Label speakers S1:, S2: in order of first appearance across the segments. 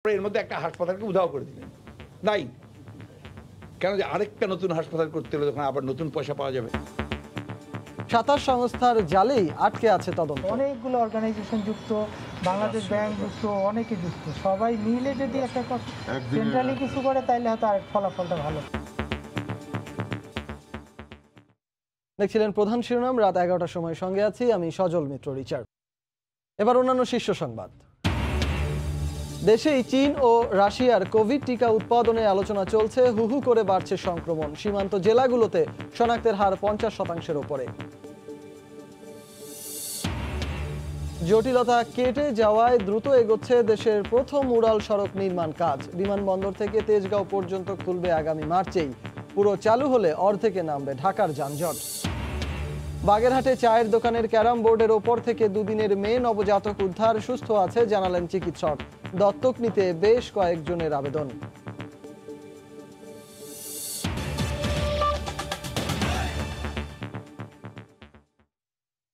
S1: এর মধ্যে একটা হাসপাতালকে উধাও করে দিলেন, নাই কেন যে আরেকটা নতুন হাসপাতাল করতে হলে তখন আবার নতুন পয়সা পাওয়া যাবে।
S2: 27 সংস্থার জালেই আটকে আছে তদন্ত।
S3: অনেকগুলো অর্গানাইজেশন যুক্ত, বাংলাদেশ ব্যাংক যুক্ত, অনেকে যুক্ত, সবাই মিলে যদি একটা সেন্ট্রালি কিছু করে তাইলে হয়তো আর ফলাফলটা ভালো।
S2: দেখছিলেন প্রধান শিরোনাম, রাত 11টার সময় সঙ্গে আছি আমি সজল মিত্র রিচার্ড। এবার অন্যান্য শীর্ষ সংবাদ। দেশেই চীন ও রাশিয়ার কোভিড টিকা উৎপাদনে আলোচনা চলছে। হু হু করে বাড়ছে সংক্রমণ। সীমান্ত জেলাগুলোতে শনাক্তের হার 50%-এর উপরে। জটিলতা কেটে যাওয়ায় দ্রুত এগোচ্ছে দেশের প্রথম উড়াল সড়ক নির্মাণ কাজ। বিমানবন্দর থেকে তেজগাঁও পর্যন্ত খুলবে আগামী মার্চেই। পুরো চালু হলে অর্ধেকে নামবে ঢাকার যানজট। বাগেরহাটে চায়ের দোকানের ক্যারাম বোর্ডের ওপর থেকে দুদিনের মেয়ে নবজাতক উদ্ধার, সুস্থ আছে জানালেন চিকিৎসক। দত্তক নিতে বেশ কয়েকজনের আবেদন।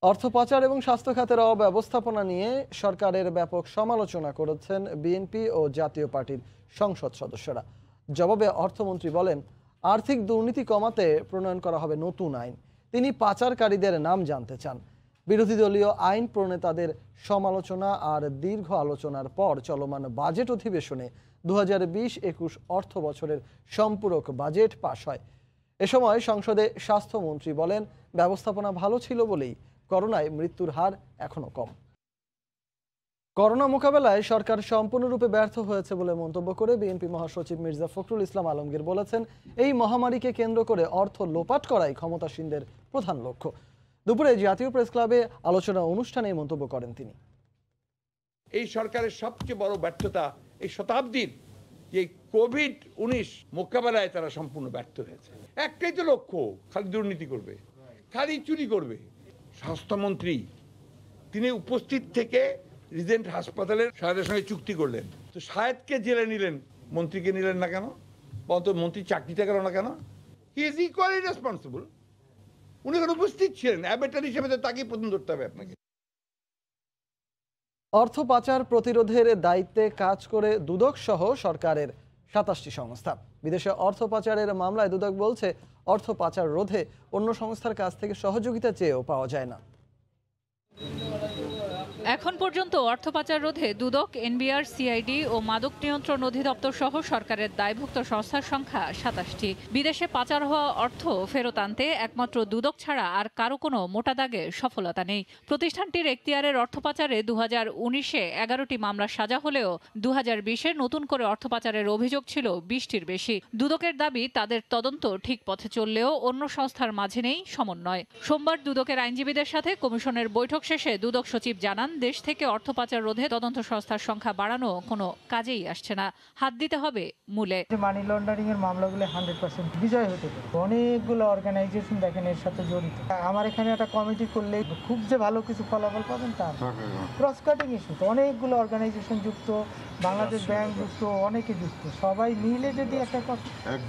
S2: অর্থ পাচার এবং স্বাস্থ্য খাতের অব্যবস্থাপনা নিয়ে সরকারের ব্যাপক সমালোচনা করেছেন বিএনপি ও জাতীয় পার্টির সংসদ সদস্যরা। জবাবে অর্থমন্ত্রী বলেন, আর্থিক দুর্নীতি কমাতে প্রণয়ন করা হবে নতুন আইন। তিনি পাচারকারীদের নাম জানতে চান। বিরোধী দলীয় আইন প্রণেতাদের সমালোচনা আর দীর্ঘ আলোচনার পর চলমান বাজেট অধিবেশনে 2020-21 অর্থ বছরের সম্পূরক বাজেট পাশ হয়। এ সময় সংসদে স্বাস্থ্যমন্ত্রী বলেন, ব্যবস্থাপনা ভালো ছিল বলেই করোনায় মৃত্যুর হার এখনো কম। করোনা মোকাবেলায় সরকার সম্পূর্ণরূপে ব্যর্থ হয়েছে বলে মন্তব্য করে বিএনপি মহাসচিব মির্জা ফখরুল ইসলাম আলমগীর বলেছেন, এই মহামারীকে কেন্দ্র করে অর্থ লোপাট করাই ক্ষমতাসীনদের প্রধান লক্ষ্য। দুপুরে জাতীয় প্রেস ক্লাবে আলোচনা অনুষ্ঠানে মন্তব্য করেন তিনি।
S1: এই সরকারের সবচেয়ে বড় ব্যর্থতা এই শতাব্দীর যে কোভিড-19 মোকাবেলায় তারা সম্পূর্ণ ব্যর্থ হয়েছে। একটাই তো লক্ষ্য, খালি দুর্নীতি করবে, খালি চুরি করবে। স্বাস্থ্যমন্ত্রী তিনি উপস্থিত থেকে রিজেন্ট হাসপাতালের সাহেদের সঙ্গে চুক্তি করলেন, তো সাহেদকে জেলে নিলেন, মন্ত্রীকে নিলেন না কেন? বলতো মন্ত্রী চাকরিটা গেল না কেন? He is equally responsible. উনি এখন উপস্থিত ছিলেন, অ্যাবেটার হিসেবে তো তাকেই প্রথম ধরতে হবে আপনাকে।
S2: অর্থ পাচার প্রতিরোধের দায়িত্বে কাজ করে দুদক সহ সরকারের 27টি সংস্থা। বিদেশে অর্থ পাচারের মামলায় দুদক বলছে, অর্থ পাচার রোধে অন্য সংস্থার কাছ থেকে সহযোগিতা চেয়েও পাওয়া যায় না।
S4: এখন পর্যন্ত অর্থ পাচার রোধে দুদক, এনবিআর, সিআইডি ও মাদক নিয়ন্ত্রণ অধিদপ্তর সহ সরকারের দায়ভুক্ত সংস্থার সংখ্যা 27টি। বিদেশে পাচার হওয়া অর্থ ফেরত আনতে একমাত্র দুদক ছাড়া আর কারো কোনো মোটা দাগে সফলতা নেই। প্রতিষ্ঠানটির এখতিয়ারের অর্থ পাচারে 2019-এ 11টি মামলা সাজা হলেও 2020-এ নতুন করে অর্থ পাচারের অভিযোগ ছিল 20টির বেশি। দুদকের দাবি, তাদের তদন্ত ঠিক পথে চললেও অন্য সংস্থার মাঝে নেই সমন্বয়। সোমবার দুদকের আইনজীবীদের সাথে কমিশনের বৈঠক শেষে দুদক সচিব জানান, দেশ থেকে অর্থ পাচার রোধে তদন্ত সংস্থার সংখ্যা বাড়ানো কোনো কাজেই আসছে না, হাত দিতে হবে মূলে।
S3: মানি লন্ডারিং এর মামলাগুলো 100% বিজয় হতে পারে। অনেকগুলো অর্গানাইজেশন দেখেন এর সাথে জড়িত। আমার এখানে একটা কমিটি করলে খুব যে ভালো কিছু ফলাফল পাবেন তা ক্রস কাটিং ইস্যু, অনেকগুলো অর্গানাইজেশন যুক্ত, বাংলাদেশ ব্যাংক যুক্ত, অনেকে যুক্ত, সবাই মিলে যদি একটা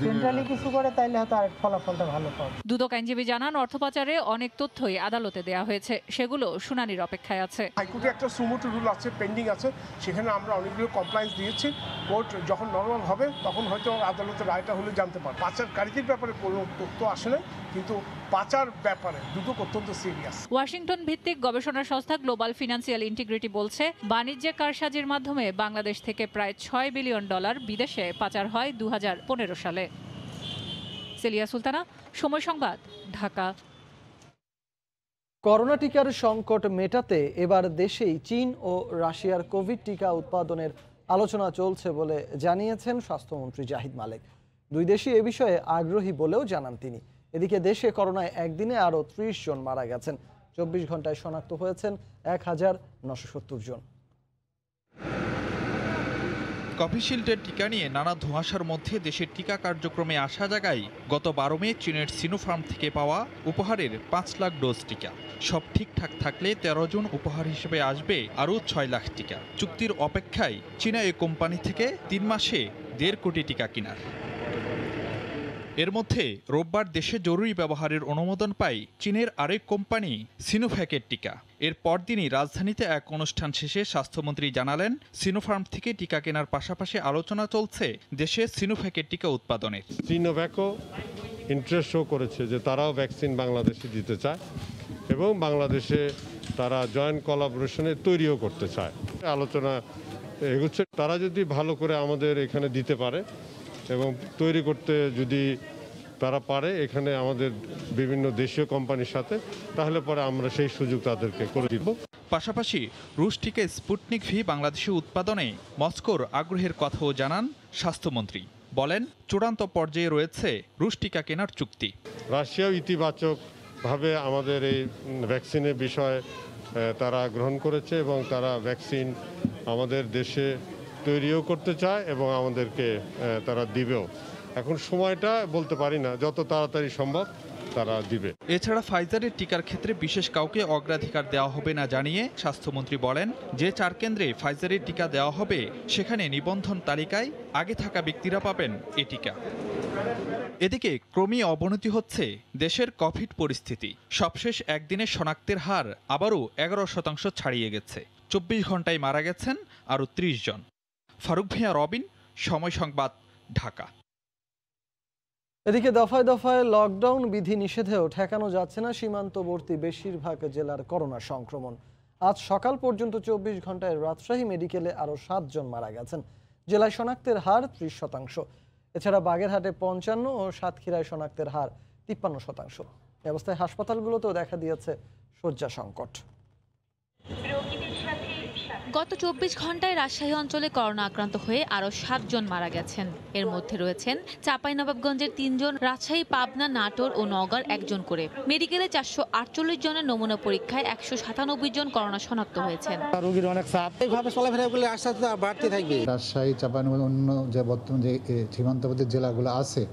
S3: সেন্ট্রালি কিছু করে তাইলে হয়তো আর ফলাফলটা ভালো পাবে।
S4: দুদক আইনজীবী জানান, অর্থ পাচারে অনেক তথ্যই আদালতে দেওয়া হয়েছে, সেগুলো শুনানির অপেক্ষায় আছে।
S5: হাইকোর্টে একটা সুমোটো রুল আছে, পেন্ডিং আছে, সেখানে আমরা অনেকগুলো কমপ্লায়েন্স দিয়েছি। কোর্ট যখন নরমাল হবে তখন হয়তো আদালতের রায়টা হলে জানতে পারবে। পাচারকারীদের ব্যাপারে কোনো তথ্য আসে না, কিন্তু পাচার ব্যাপারে দুদক অত্যন্ত সিরিয়াস।
S4: ওয়াশিংটন ভিত্তিক গবেষণা সংস্থা গ্লোবাল ফিনান্সিয়াল ইন্টিগ্রিটি বলছে, বাণিজ্যে কারসাজির মাধ্যমে বাংলাদেশ থেকে প্রায় $6 বিলিয়ন বিদেশে পাচার হয় 2015 সালে। সেলিয়া সুলতানা, সময় সংবাদ, ঢাকা।
S2: করোনা টিকার সংকট মেটাতে এবার দেশেই চীন ও রাশিয়ার কোভিড টিকা উৎপাদনের আলোচনা চলছে বলে জানিয়েছেন স্বাস্থ্যমন্ত্রী জাহিদ মালেক। দুই দেশই এ বিষয়ে আগ্রহী বলেও জানান তিনি। এদিকে দেশে করোনায় একদিনে আরও 30 জন মারা গেছেন। 24 ঘন্টায় শনাক্ত হয়েছেন 1970 জন।
S6: কোভিশিল্ডের টিকা নিয়ে নানা ধোঁয়াশার মধ্যে দেশের টিকা কার্যক্রমে আসা জায়গায় গত 12 মে চীনের সিনোফার্ম থেকে পাওয়া উপহারের 5 লাখ ডোজ টিকা। সব ঠিকঠাক থাকলে 13 জুন উপহার হিসেবে আসবে আরও 6 লাখ টিকা। চুক্তির অপেক্ষায় চীনা এই কোম্পানি থেকে 3 মাসে 1.5 কোটি টিকা কেনার। এর মধ্যে রোববার দেশে জরুরি ব্যবহারের অনুমোদন পায় চীনের আরেক কোম্পানি সিনোফ্যাকের টিকা। এর পরদিনই রাজধানীতে এক অনুষ্ঠান শেষে স্বাস্থ্যমন্ত্রী জানালেন, সিনোফার্ম থেকে টিকা কেনার পাশাপাশি আলোচনা চলছে দেশে সিনোফ্যাকের টিকা উৎপাদনের।
S7: সিনোভ্যাকও ইন্টারেস্ট শো করেছে যে তারাও ভ্যাকসিন বাংলাদেশে দিতে চায় এবং বাংলাদেশে তারা জয়েন্ট কোলাবোরেশনে তৈরিও করতে চায়। আলোচনা এগুচ্ছে, তারা যদি ভালো করে আমাদের এখানে দিতে পারে এবং তৈরি করতে যদি তারা পারে এখানে আমাদের বিভিন্ন দেশীয় কোম্পানির সাথে, তাহলে পরে আমরা সেই সুযোগ তাদেরকে করে দিব।
S6: পাশাপাশি রুশ টিকা স্পুটনিক ভি বাংলাদেশে উৎপাদনে মস্কোর আগ্রহের কথাও জানান স্বাস্থ্যমন্ত্রী। বলেন, চূড়ান্ত পর্যায়ে রয়েছে রুশ টিকা কেনার চুক্তি।
S7: রাশিয়াও ইতিবাচকভাবে আমাদের এই ভ্যাকসিনের বিষয়ে তারা গ্রহণ করেছে এবং তারা ভ্যাকসিন আমাদের দেশে তৈরিও করতে চায় এবং আমাদেরকে তারা দিবেও। এখন সময়টা বলতে পারি না, যত তাড়াতাড়ি সম্ভব তারা দিবে।
S6: এছাড়া ফাইজারের টিকার ক্ষেত্রে বিশেষ কাউকে অগ্রাধিকার দেওয়া হবে না জানিয়ে স্বাস্থ্যমন্ত্রী বলেন, যে 4 কেন্দ্রে ফাইজারের টিকা দেওয়া হবে সেখানে নিবন্ধন তালিকায় আগে থাকা ব্যক্তিরা পাবেন এ টিকা। এদিকে ক্রমেই অবনতি হচ্ছে দেশের কোভিড পরিস্থিতি। সবশেষ একদিনের শনাক্তের হার আবারও 11% ছাড়িয়ে গেছে। 24 ঘন্টায় মারা গেছেন আরও 30 জন। ফারুক ভিয়া, রবিন, সময় সংবাদ, ঢাকা।
S2: এদিকে দফায় দফায় লকডাউন বিধি নিষেধেও ঠেকানো যাচ্ছে না সীমান্তবর্তী বেশিরভাগ জেলার করোনা সংক্রমণ। আজ সকাল পর্যন্ত 24 ঘন্টায় রাজশাহী মেডিকেলে আরও 7 জন মারা গেছেন। জেলায় শনাক্তের হার 30%। এছাড়া বাগেরহাটে 55 ও সাতক্ষীরায় শনাক্তের হার 53%। এই অবস্থায় হাসপাতালগুলোতেও দেখা দিয়েছে শয্যা সংকট।
S8: গত 24 ঘন্টায় রাজশাহী অঞ্চলে করোনা আক্রান্ত হয়ে আরও 7 জন মারা গেছেন। এর মধ্যে রয়েছেন চাঁপাইনবাবগঞ্জের 3 জন, রাজশাহী, পাবনা, নাটোর ও নওগাঁর 1 জন করে। মেডিকেলে 448 জনের নমুনা পরীক্ষায় 197 জন করোনা শনাক্ত হয়েছেন।
S9: রোগীর অনেক চাপ, এইভাবে চলাফেরা করলে আস্তে আস্তে বাড়তে থাকবে।
S10: রাজশাহী, চাঁপাইনবাবগঞ্জ, অন্য যে বর্তমান যে সীমান্তবর্তী জেলাগুলো আছে,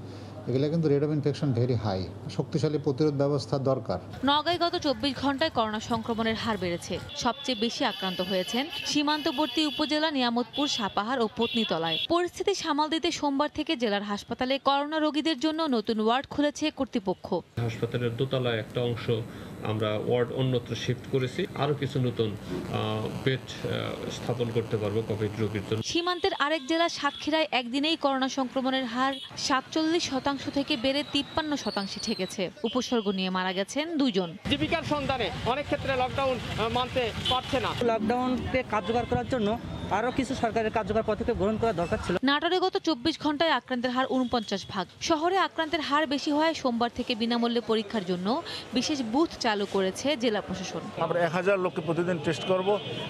S10: এগুলো কিন্তু rate of infection very high. শক্তিশালী প্রতিরোধ ব্যবস্থা দরকার।
S8: নওগাঁয় গত 24 ঘন্টায় করোনা সংক্রমণের হার বেড়েছে। সবচেয়ে বেশি আক্রান্ত হয়েছেন সীমান্তবর্তী উপজেলা নিয়ামতপুর, সাপাহার ও পত্নীতলায়। পরিস্থিতি সামাল দিতে সোমবার থেকে জেলার হাসপাতালে করোনা রোগীদের জন্য নতুন ওয়ার্ড খুলেছে কর্তৃপক্ষ।
S11: হাসপাতালের দোতলায় একটা অংশ আমরা ওয়ার্ড অন্যত্র শিফট করেছি। আরো কিছু নতুন বেড স্থাপন করতে পারবো কোভিড রোগীর জন্য।
S8: সীমান্তের আরেক জেলা সাতক্ষীরায় একদিনেই করোনা সংক্রমণের হার 47% থেকে বেড়ে 53% ঠেকেছে। উপসর্গ নিয়ে মারা গেছেন 2 জন।
S9: জীবিকার সন্ধানে অনেক ক্ষেত্রে লকডাউন মানতে পারছে না।
S3: লকডাউনকে কার্যকর করার জন্য আরো কিছু সরকারের কার্যকর পদক্ষেপ গ্রহণ করা দরকার ছিল।
S8: নাটোরে গত 24 ঘন্টায় আক্রান্তের হার 49%। শহরে আক্রান্তের হার বেশি হয় সোমবার থেকে বিনামূল্যে পরীক্ষার জন্য বিশেষ বুথ চালু করেছে জেলা প্রশাসন।
S12: আমরা 1000 লোককে প্রতিদিন টেস্ট করব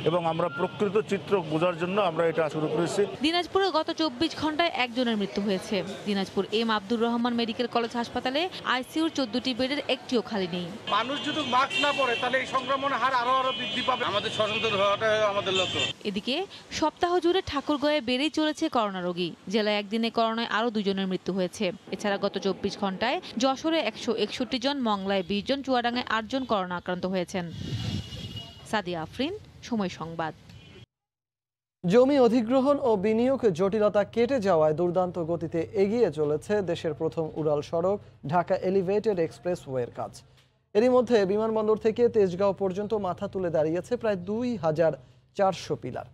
S12: এবং আমরা প্রকৃত চিত্র বোঝার জন্য আমরা এটা শুরু করেছি।
S8: দিনাজপুরে গত 24 ঘন্টায় 1 জনের মৃত্যু হয়েছে। Dinajpur M Abdur Rahman medical college হাসপাতালে আইসিইউর 14টি বেডের একটিও খালি নেই।
S5: মানুষ যদি মাস্ক না পরে তাহলে এই সংক্রমণের হার আরো বৃদ্ধি পাবে। আমাদের সচেতন হওয়াটা আমাদের লক্ষ্য।
S8: এদিকে সপ্তাহ জুড়ে ঠাকুরগাঁয়ে বেড়েই চলেছে করোনা রোগী। জেলায় একদিনে করোনায় আরও 2 জনের মৃত্যু হয়েছে। এছাড়া গত 24 ঘন্টায় যশোরে 161 জন, মংলায় 20 জন, চুয়াডাঙ্গায় 8 জন করোনা আক্রান্ত হয়েছেন। সাদিয়া আফরিন, সময় সংবাদ।
S2: জমি অধিগ্রহণ ও বিনিয়োগ জটিলতা কেটে যাওয়ায় দুর্দান্ত গতিতে এগিয়ে চলেছে দেশের প্রথম উড়াল সড়ক ঢাকা এলিভেটেড এক্সপ্রেসওয়ের কাজ। এরই মধ্যে বিমানবন্দর থেকে তেজগাঁও পর্যন্ত মাথা তুলে দাঁড়িয়েছে প্রায় 2400 পিলার।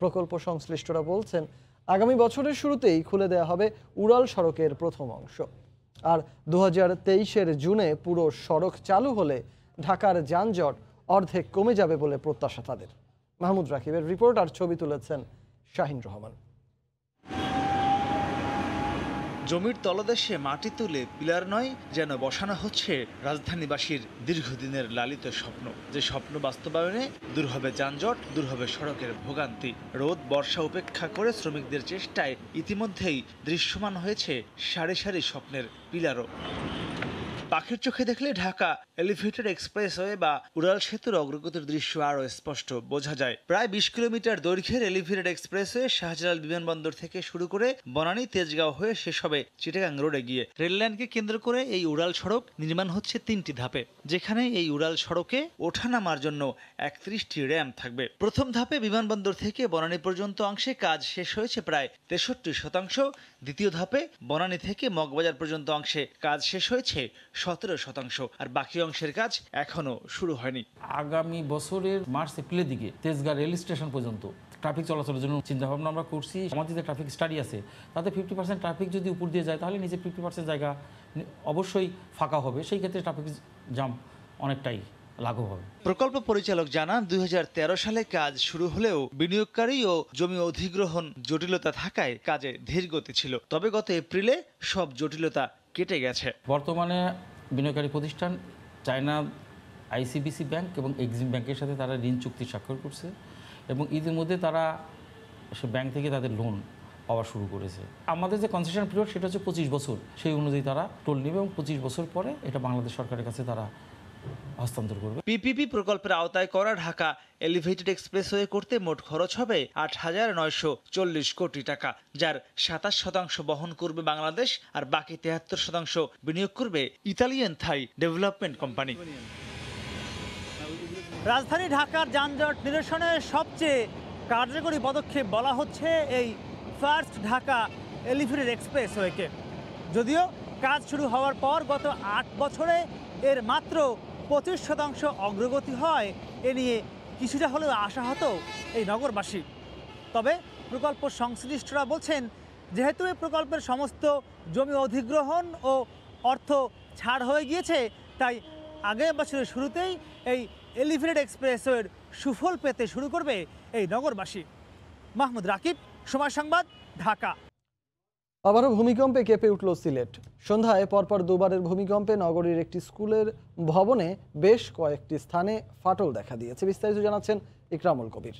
S2: প্রকল্প সংশ্লিষ্টরা বলছেন, আগামী বছরের শুরুতেই খুলে দেওয়া হবে উড়াল সড়কের প্রথম অংশ। আর 2023-এর জুনে পুরো সড়ক চালু হলে ঢাকার যানজট অর্ধেক কমে যাবে বলে প্রত্যাশা তাদের। মাহমুদ রাকিবের রিপোর্ট আর ছবি তুলেছেন শাহিন রহমান।
S13: জমির তলদেশে মাটি তুলে পিলার নয়, যেন বসানো হচ্ছে রাজধানীবাসীর দীর্ঘদিনের লালিত স্বপ্ন। যে স্বপ্ন বাস্তবায়নে দূর হবে যানজট, দূর হবে সড়কের ভোগান্তি। রোদ বর্ষা উপেক্ষা করে শ্রমিকদের চেষ্টায় ইতিমধ্যেই দৃশ্যমান হয়েছে সারি সারি স্বপ্নের পিলারও। পাখির চোখে দেখলে ঢাকা এলিভেটেড এক্সপ্রেসওয়ে বা উড়াল সেতুর অগ্রগতির দৃশ্য আরও স্পষ্ট বোঝা যায়। প্রায় 20 কিলোমিটার দৈর্ঘ্যের এলিভেটেড এক্সপ্রেসওয়ে শাহজালাল বিমানবন্দর থেকে শুরু করে বনানী তেজগাঁও হয়ে শেষ হবে চিটাগাং রোডে গিয়ে। রেললাইনকে কেন্দ্র করে এই উড়াল সড়ক নির্মাণ হচ্ছে 3টি ধাপে, যেখানে এই উড়াল সড়কে ওঠানামার জন্য 31টি র্যাম্প থাকবে। প্রথম ধাপে বিমানবন্দর থেকে বনানী পর্যন্ত অংশে কাজ শেষ হয়েছে প্রায় 63%। দ্বিতীয় ধাপে বনানী থেকে মগবাজার পর্যন্ত অংশে কাজ শেষ হয়েছে 17%, আর বাকি অংশের কাজ এখনো শুরু হয়নি।
S14: আগামী বছরের মার্চ এপ্রিলের দিকে তেজগাঁ রেল স্টেশন পর্যন্ত ট্রাফিক চলাচলের জন্য চিন্তাভাবনা আমরা করছি। আমাদের যে ট্রাফিক স্টাডি আছে তাতে 50% ট্রাফিক যদি উপর দিয়ে যায় তাহলে নিচে 50% জায়গা অবশ্যই ফাঁকা হবে, সেই ক্ষেত্রে ট্রাফিক জ্যাম অনেকটাই লাঘব হবে।
S13: প্রকল্প পরিচালক জানান 2013 সালে কাজ শুরু হলেও বিনিয়োগকারী ও জমি অধিগ্রহণ জটিলতা থাকায় কাজে ধীর গতি ছিল, তবে গত এপ্রিলে সব জটিলতা কেটে গেছে।
S14: বর্তমানে বিনিয়োগকারী প্রতিষ্ঠান চায়না আইসিবিসি ব্যাংক এবং এক্সিম ব্যাংকের সাথে তারা ঋণ চুক্তি স্বাক্ষর করছে এবং ইতিমধ্যে তারা সে ব্যাংক থেকে তাদের লোন পাওয়া শুরু করেছে। আমাদের যে কনসেশন পিরিয়ড সেটা হচ্ছে 25 বছর, সেই অনুযায়ী তারা টোল নেবে এবং 25 বছর পরে এটা বাংলাদেশ সরকারের কাছে তারা হস্তান্তর করবে।
S13: পিপিপি প্রকল্পের আওতায় করা ঢাকা এলিভেটেড এক্সপ্রেসওয়ে করতে মোট খরচ হবে 8,940 কোটি টাকা, যার 27% বহন করবে বাংলাদেশ আর বাকি 73% বিনিয়োগ করবে ইতালিয়ান থাই ডেভেলপমেন্ট কোম্পানি।
S15: রাজধানী ঢাকার যানজট নিরসনে সবচেয়ে কার্যকরী পদক্ষেপ বলা হচ্ছে এই ফার্স্ট ঢাকা এলিভেটেড এক্সপ্রেসওয়েকে। যদিও কাজ শুরু হওয়ার পর গত 8 বছরে এর মাত্র 25% অগ্রগতি হয়, এ নিয়ে কিছুটা হলেও আশাহত এই নগরবাসী। তবে প্রকল্প সংশ্লিষ্টরা বলছেন, যেহেতু এই প্রকল্পের সমস্ত জমি অধিগ্রহণ ও অর্থ ছাড় হয়ে গিয়েছে, তাই আগামী বছরের শুরুতেই এই এলিভেটেড এক্সপ্রেসওয়ের সুফল পেতে শুরু করবে এই নগরবাসী। মাহমুদ রাকিব, সময় সংবাদ, ঢাকা।
S2: আবারও ভূমিকম্পে কেঁপে উঠল সিলেট। সন্ধ্যায় পরপর দুবারের ভূমিকম্পে নগরীর একটি স্কুলের ভবনে বেশ কয়েকটি স্থানে ফাটল দেখা দিয়েছে। বিস্তারিত জানাচ্ছেন ইকরামুল কবির।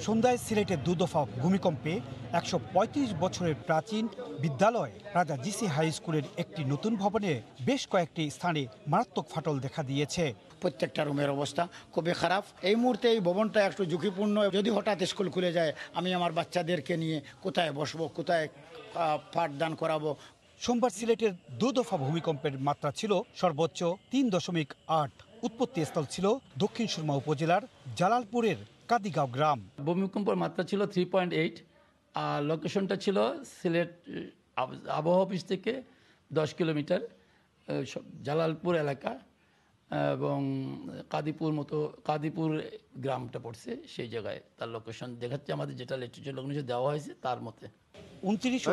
S16: সন্ধ্যায় সিলেটের দুদফা ভূমিকম্পে 135 বছরের প্রাচীন বিদ্যালয় রাজা জিসি হাই স্কুলের একটি নতুন ভবনে বেশ কয়েকটি স্থানে মারাত্মক ফাটল দেখা দিয়েছে।
S17: প্রত্যেকটা রুমের অবস্থা খুবই খারাপ। এই মুহূর্তে এই ভবনটা একটু ঝুঁকিপূর্ণ। যদি হঠাৎ স্কুল খুলে যায়, আমি আমার বাচ্চাদেরকে নিয়ে কোথায় বসবো, কোথায় পাঠদান করাবো।
S16: সোমবার সিলেটের দুদফা ভূমিকম্পের মাত্রা ছিল সর্বোচ্চ 3.8। উৎপত্তিস্থল ছিল দক্ষিণ সুরমা উপজেলার জালালপুরের কাদিগাঁও গ্রাম।
S18: ভূমিকম্পের মাত্রা ছিল 3.8 আর লোকেশনটা ছিল সিলেট আবহাওয়া অফিস থেকে 10 কিলোমিটার জালালপুর এলাকা এবং কাদিপুর গ্রামটা পড়ছে, সেই জায়গায় তার লোকেশন দেখাচ্ছে আমাদের, যেটা লিটারেচার লোকেশন দেওয়া হয়েছে তার মতে।
S16: 29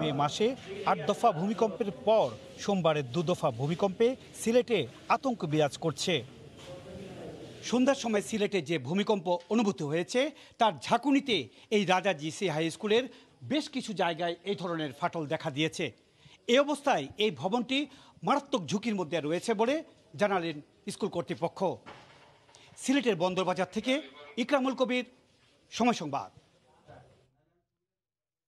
S16: মে মাসে 8 দফা ভূমিকম্পের পর সোমবারের দুদফা ভূমিকম্পে সিলেটে আতঙ্ক বিরাজ করছে। সন্ধ্যার সময় সিলেটে যে ভূমিকম্প অনুভূত হয়েছে তার ঝাঁকুনিতে এই রাজা জিসি হাই স্কুলের বেশ কিছু জায়গায় এই ধরনের ফাটল দেখা দিয়েছে। এই অবস্থায় এই ভবনটি মারাত্মক ঝুঁকির মধ্যে রয়েছে বলে জানালেন স্কুল কর্তৃপক্ষ। সিলেটের বন্দরবাজার থেকে ইকরামুল কবির, সময় সংবাদ।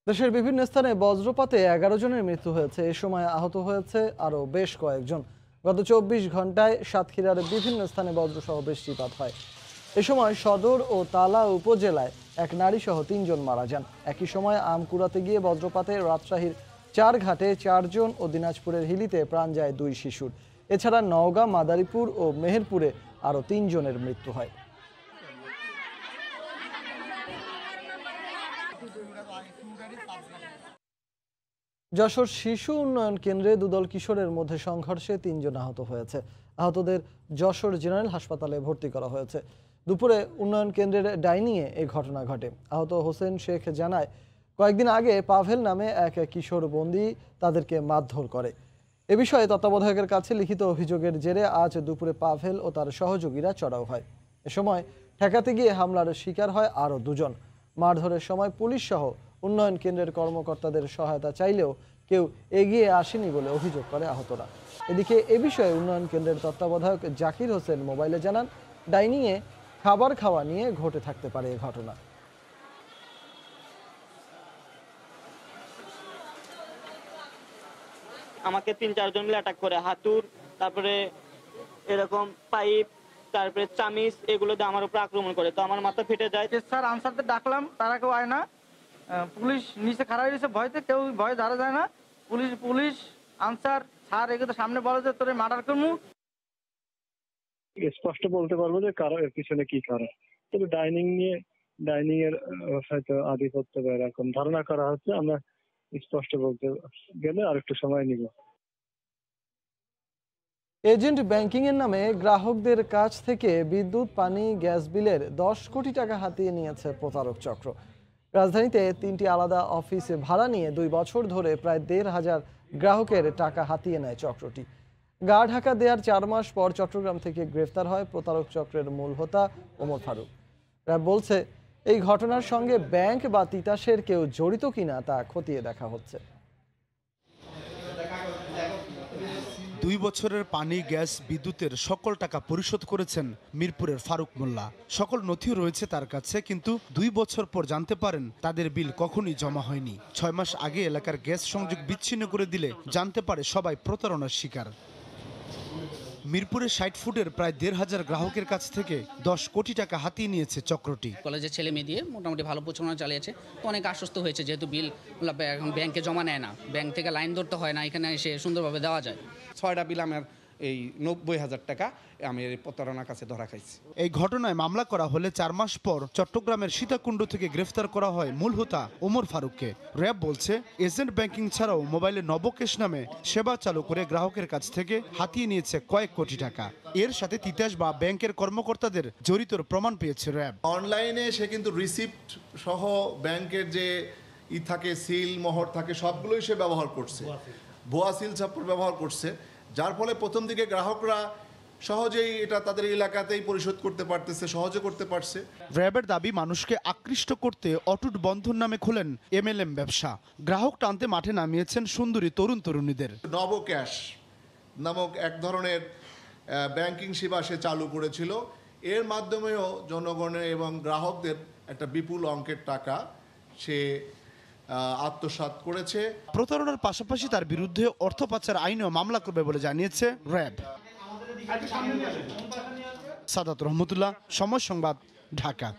S2: দেশের বিভিন্ন স্থানে বজ্রপাতে 11 জনের মৃত্যু হয়েছে। এ সময় আহত হয়েছে আরও বেশ কয়েকজন। গত 24 ঘন্টায় সাতক্ষীরার বিভিন্ন স্থানে বজ্রসহ বৃষ্টিপাত হয়। এ সময় সদর ও তালা উপজেলায় এক নারীসহ 3 জন মারা যান। একই সময় আম কুড়াতে গিয়ে বজ্রপাতে রাজশাহীর 4 ঘাটে 4 জন ও দিনাজপুরের হিলিতে প্রাণ যায় 2 শিশুর। এছাড়া নওগাঁ, মাদারীপুর ও মেহেরপুরে আরও 3 জনের মৃত্যু হয়। যশোর শিশু উন্নয়ন কেন্দ্রে দুদল কিশোরের মধ্যে সংঘর্ষে 3 জন আহত হয়েছে। আহতদের যশোর জেনারেল হাসপাতালে ভর্তি করা হয়েছে। দুপুরে উন্নয়ন কেন্দ্রের ডাইনিংয়ে এই ঘটনা ঘটে। আহত হোসেন শেখ জানায়, কয়েকদিন আগে পাভেল নামে এক কিশোর বন্দী তাদেরকে মারধর করে। এ বিষয়ে তত্ত্বাবধায়কের কাছে লিখিত অভিযোগের জেরে আজ দুপুরে পাভেল ও তার সহযোগীরা চড়াও হয়। এ সময় ঠেকাতে গিয়ে হামলার শিকার হয় আরও 2 জন। মারধরের সময় পুলিশ সহ উন্নয়ন কেন্দ্রের কর্মকর্তাদের সহায়তা চাইলেও কেউ এগিয়ে আসেনি বলে অভিযোগ করে আহতরা। এদিকে এ বিষয়ে উন্নয়ন কেন্দ্রের তত্ত্বাবধায়ক জাকির হোসেন মোবাইলে জানান, ডাইনিংয়ে খাবার খাওয়া নিয়ে ঘটে থাকতে পারে এ ঘটনা।
S19: আমাকে 3-4 জন মিলে অ্যাটাক করে, হাতুড়, তারপরে এরকম পাইপ, তারপরে চামিচ, এগুলো দিয়ে আমার উপর আক্রমণ করে। তো আমার মাথা ফেটে যায়।
S3: স্যার আনসারদের ডাকলাম, তারা কেউ আয় না। পুলিশ নিচে খারাপ হয়েছে, ভয়তে কেউ ভয় ধরা যায় না। পুলিশ আনসার স্যার এগুলো সামনে বলে যে তোরে মার্ডার করবো।
S20: স্পষ্ট বলতে পারবো যে কারো এর পিছনে কি কারণ, তবে ডাইনিং এর হয়তো আধিপত্য বা এরকম ধারণা করা হচ্ছে। আমরা স্পষ্ট বলতে গেলে আর একটু সময় নিব।
S2: এজেন্ট ব্যাংকিং এর নামে গ্রাহকদের কাছ থেকে বিদ্যুৎ, পানি, গ্যাস বিলের 10 কোটি টাকা হাতিয়ে নিয়েছে প্রতারক চক্র। রাজধানীতে 3টি আলাদা অফিসে ভাড়া নিয়ে 2 বছর ধরে প্রায় 1,500 গ্রাহকের টাকা হাতিয়ে নেয় চক্রটি। গা ঢাকা দেওয়ার 4 মাস পর চট্টগ্রাম থেকে গ্রেফতার হয় প্রতারক চক্রের মূল হোতা ওমর ফারুক। র্যাব বলছে এই ঘটনার সঙ্গে ব্যাংক বা তিতাসের কেউ জড়িত কিনা তা খতিয়ে দেখা হচ্ছে।
S21: 2 বছরের পানি, গ্যাস, বিদ্যুতের সকল টাকা পরিশোধ করেছেন মিরপুরের ফারুক মোল্লা। সকল নথিও রয়েছে তার কাছে, কিন্তু 2 বছর পর জানতে পারেন তাদের বিল কখনোই জমা হয়নি। 6 মাস আগে এলাকার গ্যাস সংযোগ বিচ্ছিন্ন করে দিলে জানতে পারে সবাই প্রতারণার শিকার। মিরপুরে 60 ফুটের প্রায় 1,500 গ্রাহকের কাছ থেকে 10 কোটি টাকা হাতিয়ে নিয়েছে চক্রটি।
S22: কলেজের ছেলে মেয়ে দিয়ে মোটামুটি ভালো প্রচারণা চালিয়েছে, তো অনেক আশ্বস্ত হয়েছে, যেহেতু বিল এখন ব্যাংকে জমা নেয় না, ব্যাংক থেকে লাইন ধরতে হয় না, এখানে এসে সুন্দরভাবে দেওয়া যায়।
S23: 6টা বিল আমার এই 90,000 টাকা আমি এই প্রতারণার কাছে ধরা খাইছি।
S21: এই ঘটনায় মামলা করা হলে 4 মাস পর চট্টগ্রামের সীতাকুণ্ড থেকে গ্রেফতার করা হয় মূল হোতা ওমর ফারুককে। র্যাব বলছে এজেন্ট ব্যাংকিং ছাড়াও মোবাইলে নবকেশ নামে সেবা চালু করে গ্রাহকের কাছ থেকে হাতিয়ে নিয়েছে কয়েক কোটি টাকা। এর সাথে তিতাস বা ব্যাংকের কর্মকর্তাদের জড়িতর প্রমাণ পেয়েছে র্যাব।
S24: অনলাইনে সে কিন্তু রিসিপ্ট সহ ব্যাংকের যে থাকে, সিল মোহর থাকে, সবগুলোই সে ব্যবহার করছে, ভুয়া সিল ছাপ্পর ব্যবহার করছে, যার ফলে প্রথম দিকে গ্রাহকরা সহজেই এটা তাদের এলাকাতেই পরিশোধ করতে পারতেছে, সহজে করতে পারছে।
S21: র্যাবের দাবি মানুষকে আকৃষ্ট করতে অটুট বন্ধন নামে খোলেন MLM ব্যবসা। গ্রাহক টানতে মাঠে নামিয়েছেন সুন্দরী তরুণীদের।
S24: নবক্যাশ নামক এক ধরনের ব্যাংকিং সেবা সে চালু করেছিল। এর মাধ্যমেও জনগণের এবং গ্রাহকদের একটা বিপুল অঙ্কের টাকা সে আত্মসাৎ করেছে।
S21: প্রতারণার পাশাপাশি তার বিরুদ্ধে অর্থ পাচার আইনেও মামলা করবে বলে জানিয়েছে র্যাব। সাদাত রহমতুল্লাহ, সময় সংবাদ, ঢাকা।